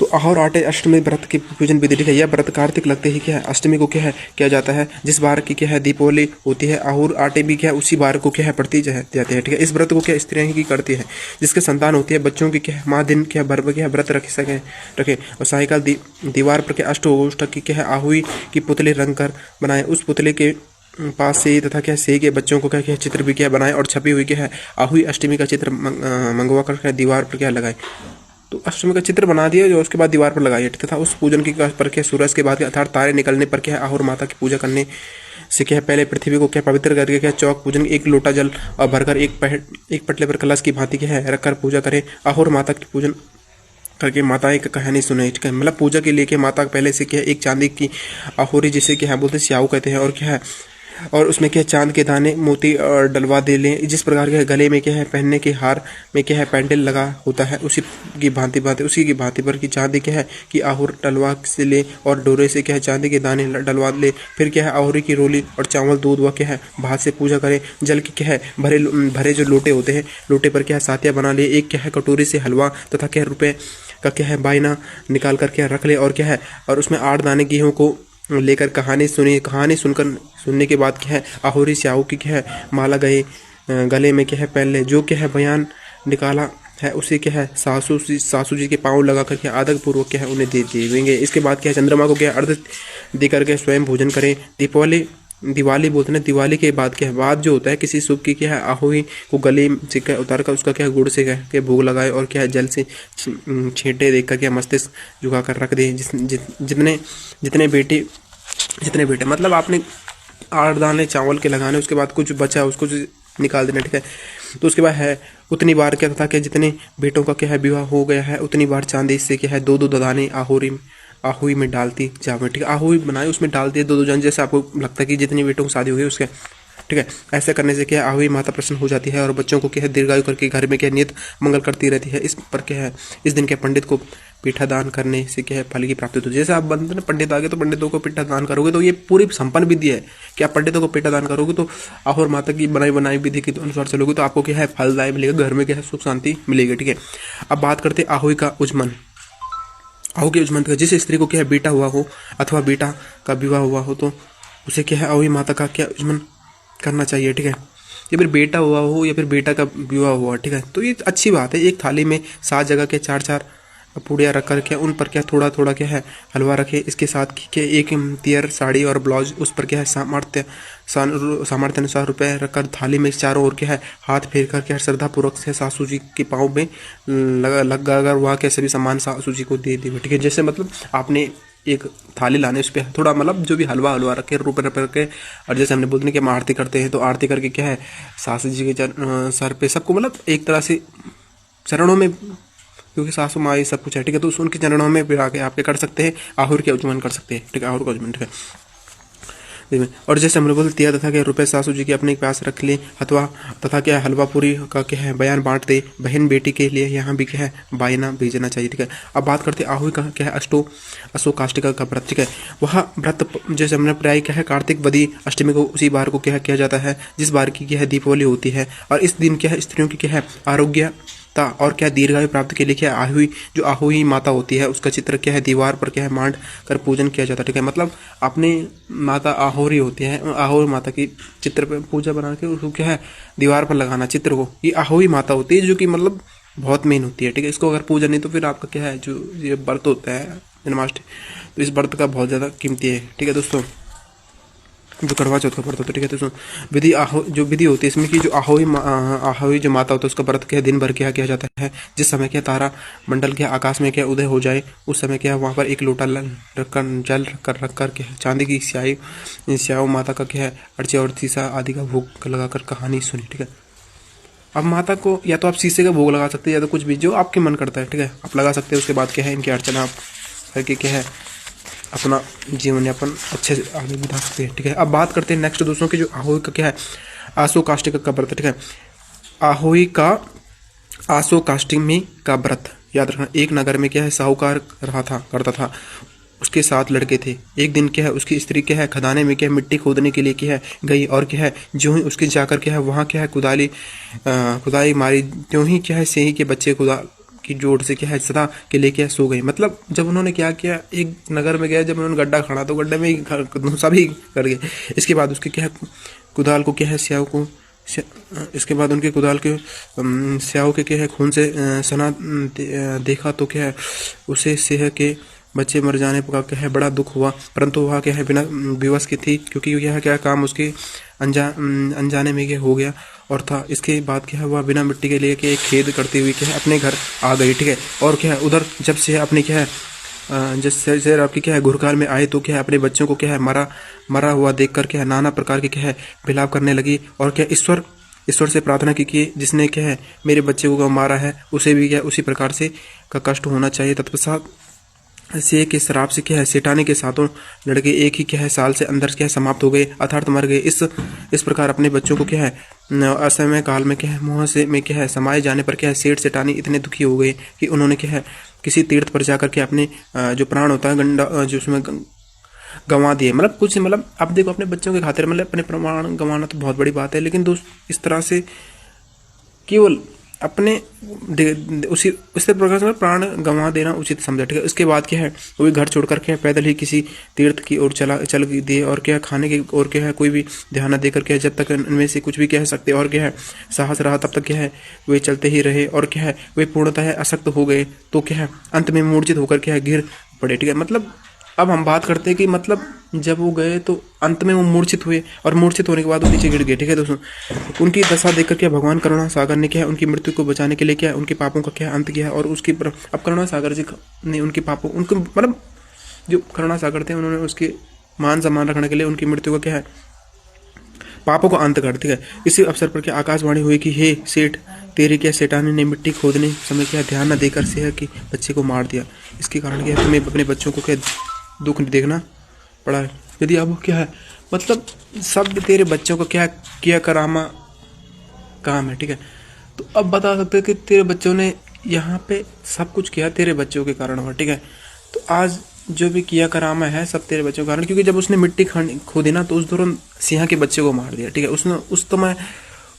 आहोर आटे अष्टमी व्रत की पूजन विधि है। यह व्रत कार्तिक लगते ही क्या है अष्टमी को क्या है किया जाता है, जिस बार की क्या है दीपावली होती है। आहोर आटे भी क्या है उसी बार को क्या है पड़ती जाते हैं। ठीक है, इस व्रत को क्या स्त्रियां ही करती है जिसके संतान होती है। बच्चों की क्या है माँ दिन क्या भर क्या व्रत रखे और सायकाल दीवार पर क्या अष्टोष्टक की क्या है आहुई की पुतले रंग कर बनाए। उस पुतले के पास से तथा क्या से के बच्चों को क्या चित्र भी क्या बनाए और छपी हुई क्या है आहुई अष्टमी का चित्र मंगवा कर क्या दीवार पर क्या लगाए। तो अष्टमी का चित्र बना दिया जो उसके बाद दीवार पर लगाइए तथा उस पूजन की पर क्या सूरज के बाद अर्थात तारे निकलने पर क्या आहोर माता की पूजा करने से क्या पहले पृथ्वी को क्या पवित्र करके क्या चौक पूजन एक लोटा जल और भरकर एक पटले पर कलश की भांति क्या है रखकर पूजा करें। आहोर माता की पूजन करके माता एक कहानी सुने। मतलब पूजा के लिए क्या माता पहले से क्या एक चांदी की आहोरी जिसे क्या बोलते स्याऊ कहते हैं और क्या है और उसमें क्या चांद के दाने मोती और डलवा दे लें। जिस प्रकार के गले में क्या है पहनने के हार में क्या है पेंडल लगा होता है उसी की भांति पर की चांदी क्या है कि आहुर डलवा से ले और डोरे से क्या है चांदी के दाने डलवा ले। फिर क्या है आहुरी की रोली और चावल दूध व क्या है भात से पूजा करें। जल की क्या है भरे जो लोटे होते हैं लोटे पर क्या है सातिया बना ले। एक क्या है कटोरी से हलवा तथा क्या रुपये का क्या है बायना निकाल कर क्या रख ले और क्या है और उसमें 8 दाने गेहूँ को लेकर कहानी सुनने के बाद क्या है आहोरी स्याऊ की क्या है माला गले में क्या है पहन ले। जो क्या है बयान निकाला है उसे क्या है सासू जी के पाँव लगा कर के आदर पूर्वक क्या है उन्हें दे देंगे। इसके बाद क्या है चंद्रमा को क्या अर्घ दे करके स्वयं भोजन करें। दिवाली बोलते हैं। दिवाली के बाद क्या है बाद जो होता है किसी शुभ की क्या है आहोई को गले से क्या उतार कर उसका क्या गुड़ से क्या के भोग लगाए और क्या है जल से छींटे देकर क्या मस्तिष्क झुका कर रख दे। जितने बेटे मतलब आपने 8 दाने चावल के लगाने उसके बाद कुछ बचा उसको निकाल देना। ठीक है, तो उसके बाद है उतनी बार क्या था कि जितने बेटों का क्या है विवाह हो गया है उतनी बार चांदी से क्या है 2-2 दाने आहुई में डालती जावे। ठीक है, आहुई बनाए उसमें डाल दिए 2-2 जन जैसे आपको लगता है कि जितनी बेटों की शादी हो गई उसके। ठीक है, ऐसा करने से क्या आहुई माता प्रसन्न हो जाती है और बच्चों को क्या है दीर्घायु करके घर में क्या नियत मंगल करती रहती है। इस पर क्या है इस दिन के पंडित को पीठा दान करने से क्या है फल की प्राप्ति होती है। जैसे आप बनते ना पंडित आगे तो पंडितों को पीठा दान करोगे तो ये पूरी संपन्न विधि है कि आप पंडितों को पीठा दान करोगे तो आहोर माता की बनाई विधि के अनुसार चलोगे तो आपको क्या है फलदायक मिलेगा, घर में क्या है सुख शांति मिलेगी। ठीक है, अब बात करते हैं आहुई का उजमन। आहू के उजमन का जिस स्त्री को क्या है बेटा हुआ हो अथवा बेटा का विवाह हुआ हो तो उसे क्या है आहुई माता का क्या उजमन करना चाहिए। ठीक है, या फिर बेटा हुआ हो या फिर बेटा का विवाह हुआ। ठीक है, तो ये अच्छी बात है। एक थाली में 7 जगह के 4-4 पूड़ियाँ रख कर क्या उन पर क्या थोड़ा क्या है हलवा रखे। इसके साथ क्या एक तियर साड़ी और ब्लाउज उस पर क्या है सामर्थ्य अनुसार रुपये रखकर थाली में चारों ओर क्या है हाथ फेर कर क्या श्रद्धा पूर्वक से सासू जी के पाँव में लगा वहाँ के सभी सामान सासू जी को दे देंगे। ठीक है, जैसे मतलब आपने एक थाली लाने उस पर थोड़ा मतलब जो भी हलवा रखे रुपये रखे और जैसे हमने बोलते हैं कि हम आरती करते हैं तो आरती करके क्या है सासू जी के सर पे सबको मतलब एक तरह से चरणों में क्योंकि सासू माँ ये सब कुछ है। ठीक है, तो उनके चरणों में फिर आके आप कर सकते हैं आहुर के उजमन कर सकते हैं। ठीक है, आहुर का उजमन। ठीक है, और जैसे हमने बोल दिया तथा क्या रुपये सासू जी के अपने पास रख ले अथवा तथा क्या हलवा पूरी का क्या है बयान बांट दे। बहन बेटी के लिए यहाँ भी क्या है बायना भेजना चाहिए। ठीक है, अब बात करते हैं आहुई का क्या है अशोकाष्टिका का व्रत। ठीक है, वह व्रत जैसे हमने प्राय क्या है कार्तिक वदी अष्टमी को उसी बार को क्या किया जाता है जिस बार की क्या है दीपावली होती है। और इस दिन क्या है स्त्रियों की क्या है आरोग्य और क्या दीर्घायु प्राप्त के लिए क्या आहुई माता होती है उसका चित्र क्या है दीवार पर क्या है मांड कर पूजन किया जाता है। ठीक है, मतलब अपने माता आहोरी होती है आहोरी माता की चित्र पे पूजा बना के उसको क्या है दीवार पर लगाना चित्र को। ये आहोई माता होती है जो कि मतलब बहुत मेन होती है। ठीक है, इसको अगर पूजा नहीं तो फिर आपका क्या है जो ये व्रत होता है जन्माष्टमी तो इस व्रत का बहुत ज़्यादा कीमती है। ठीक है दोस्तों, जो करवा चौथ का व्रत होता है। ठीक है, तो विधि जो विधि होती है इसमें कि जो आहोई जो माता होता है उसका व्रत क्या दिन भर क्या किया जाता है। जिस समय क्या तारा मंडल के आकाश में क्या उदय हो जाए उस समय क्या वहाँ पर एक लोटा जल रख कर क्या चांदी की स्याऊ माता का क्या है अर्चे और सीसा आदि का भोग लगाकर कहानी सुनी। ठीक है, अब माता को या तो आप शीशे का भोग लगा सकते हैं या तो कुछ भी जो आपके मन करता है। ठीक है, आप लगा सकते हैं। उसके बाद क्या है इनकी अर्चना आप करके क्या है अपना जीवन यापन अच्छे से आगे बढ़ा सकते हैं। ठीक है, अब बात करते हैं नेक्स्ट दोस्तों की जो आहोई का क्या है आशोकाष्टिका का व्रत। ठीक है, आहोई का आशोकाष्टमी का व्रत याद रखना। एक नगर में क्या है साहूकार करता था उसके 7 लड़के थे। एक दिन क्या है उसकी स्त्री क्या है खदाने में क्या है मिट्टी खोदने के लिए क्या है गई और क्या है जो ही उसके जाकर क्या है वहाँ क्या है खुदाई मारी त्यों ही क्या है सेही के बच्चे की जोड़ से क्या है सदा के लिए क्या है सो गए। मतलब जब उन्होंने क्या किया, एक नगर में गया, जब उन्होंने गड्ढा खड़ा तो गड्ढे में ही सभी कर गए। इसके बाद उसके क्या है कुदाल को क्या है स्याऊ को इसके बाद उनके कुदाल के स्याऊ के क्या है खून से सना देखा तो क्या है उसे सेह के बच्चे मर जाने का क्या है बड़ा दुख हुआ, परंतु वह क्या है बिना विवश की थी, क्योंकि यह क्या काम उसके अनजाने में क्या हो गया और था। इसके बाद क्या है वह बिना मिट्टी के लिए क्या एक खेद करती हुई क्या है अपने घर आ गई, ठीक है। और क्या है उधर जब से अपने क्या है जैसे आपकी क्या है घुरकाल में आए तो क्या है अपने बच्चों को क्या है मरा हुआ देखकर क्या है नाना प्रकार के क्या है विलाप करने लगी और क्या ईश्वर से प्रार्थना की कि जिसने क्या है मेरे बच्चे को मारा है उसे भी क्या उसी प्रकार से का कष्ट होना चाहिए। तत्पश्चात से के शराब से क्या है सेठानी के साथों लड़के एक ही क्या है साल से अंदर क्या है समाप्त हो गए अर्थात मर गए। इस प्रकार अपने बच्चों को क्या है असमय काल में क्या है मुँह से में क्या है समाये जाने पर क्या है सेठ सेठानी इतने दुखी हो गए कि उन्होंने क्या है किसी तीर्थ पर जाकर के अपने जो प्राण होता है गंडा जो उसमें गंवा दिए। मतलब कुछ मतलब अब देखो अपने बच्चों के खातिर मतलब अपने प्राण गंवाना तो बहुत बड़ी बात है, लेकिन दोस्त इस तरह से केवल अपने उसी प्रकार से प्राण गंवा देना उचित समझा, ठीक है। उसके बाद क्या है वो भी घर छोड़कर क्या पैदल ही किसी तीर्थ की ओर चल दिए और क्या खाने की और क्या है कोई भी ध्यान न देकर क्या जब तक इनमें से कुछ भी कह सकते और क्या है साहस रहा तब तक क्या है वे चलते ही रहे और क्या है वे पूर्णतः असक्त हो गए तो क्या है अंत में मूर्छित होकर क्या है गिर पड़े, ठीक है। मतलब अब हम बात करते हैं कि मतलब जब वो गए तो अंत में वो मूर्छित हुए और मूर्छित होने के बाद वो नीचे गिर गए, ठीक है दोस्तों। उनकी दशा देखकर क्या भगवान करुणा सागर ने क्या है उनकी मृत्यु को बचाने के लिए क्या उनके पापों का क्या अंत किया और उसकी अब करुणा सागर जी ने उनके पापों उनको मतलब जो करुणा सागर थे उन्होंने उसके मान सम्मान रखने के लिए उनकी मृत्यु का क्या है पापों का अंत कर, ठीक है। इसी अवसर पर क्या आकाशवाणी हुई कि हे सेठ तेरे क्या सेठानी ने मिट्टी खोदने समय क्या ध्यान न देकर सेह की बच्चे को मार दिया। इसके कारण क्या तुम्हें अपने बच्चों को क्या दुख देखना पड़ा है। यदि अब क्या है मतलब सब तेरे बच्चों को क्या किया करामा काम है, ठीक है। तो अब बता सकते कि तेरे बच्चों ने यहाँ पे सब कुछ किया तेरे बच्चों के कारण हुआ, ठीक है। तो आज जो भी किया करामा है सब तेरे बच्चों के कारण, क्योंकि जब उसने मिट्टी खोदी ना तो उस दौरान सिंह के बच्चे को मार दिया, ठीक है। उस समय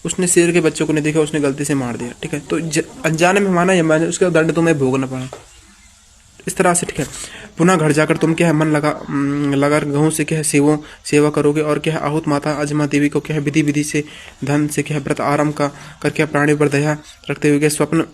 उसने शेर के बच्चों को नहीं देखा, उसने गलती से मार दिया, ठीक है। तो अनजाने में माना या मैंने उसका दंड तुम्हें भोगना पड़ा इस तरह से, ठीक है। पुनः घर जाकर तुम क्या है मन लगा गहूं से क्या है सेवा करोगे और क्या है आहूत माता अजमा देवी को क्या है विधि से धन से क्या है व्रत आरंभ का कर क्या प्राणी पर दया रखते हुए स्वप्न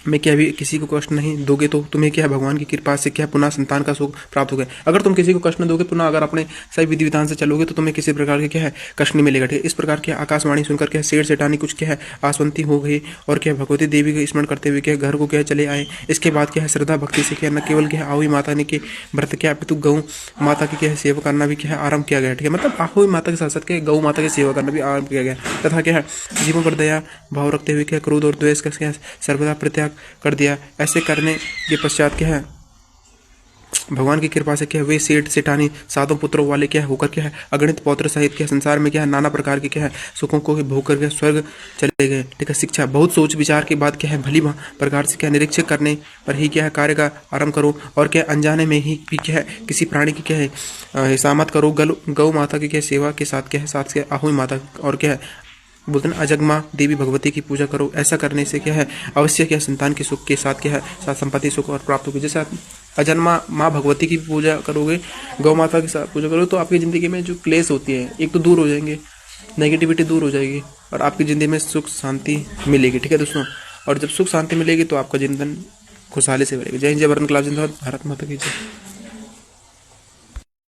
में क्या भी किसी को कष्ट नहीं दोगे तो तुम्हें क्या है भगवान की कृपा से क्या पुनः संतान का सुख प्राप्त होगा। अगर तुम किसी को कष्ट न दोगे पुनः अगर अपने सही विधि विधान से चलोगे तो तुम्हें किसी प्रकार के क्या है कष्ट नहीं मिलेगा, ठीक है। इस प्रकार की आकाशवाणी सुनकर क्या सेठ सेठानी कुछ क्या है आसवंती हो गई और क्या भगवती देवी का स्मरण करते हुए क्या घर को क्या चले आए। इसके बाद क्या है श्रद्धा भक्ति से क्या न केवल क्या आहुई माता ने के व्रत क्या अपितु गौ माता की क्या है सेवा करना भी क्या है आरंभ किया गया, ठीक है। मतलब आहुई माता के साथ साथ क्या गौ माता की सेवा करना भी आरंभ किया गया तथा क्या है जीवों पर दया भाव रखते हुए क्या क्रोध और द्वेष का क्या सर्वदा परित्याग कर दिया। ऐसे करने के पश्चात क्या है भगवान की कृपा से क्या वे सेठ सेठानी सातों पुत्रों वाले क्या होकर क्या है अगणित पौत्र सहित क्या संसार में क्या है नाना प्रकार के क्या है सुखों को भोग करके स्वर्ग चले गए, ठीक है। शिक्षा बहुत सोच विचार के बाद क्या है भली प्रकार से क्या निरीक्षण करने पर ही क्या है कार्य का आरंभ करो और क्या अनजाने में ही भी क्या है किसी प्राणी की क्या है हिसामत करो। गौ माता की क्या सेवा के साथ क्या है साथ क्या आहुई माता और क्या है बोलते हैं अजगमा देवी भगवती की पूजा करो। ऐसा करने से क्या है अवश्य क्या संतान के सुख के साथ क्या है साथ संपत्ति सुख और प्राप्त होगी। जैसे अजन्मा माँ भगवती की पूजा करोगे गौ माता के साथ पूजा करोगे तो आपकी ज़िंदगी में जो क्लेश होती है एक तो दूर हो जाएंगे, नेगेटिविटी दूर हो जाएगी और आपकी ज़िंदगी में सुख शांति मिलेगी, ठीक है दोस्तों। और जब सुख शांति मिलेगी तो आपका जीवन खुशहाली से बढ़ेगा। जय हिंद जय भारत, भारत माता की जय।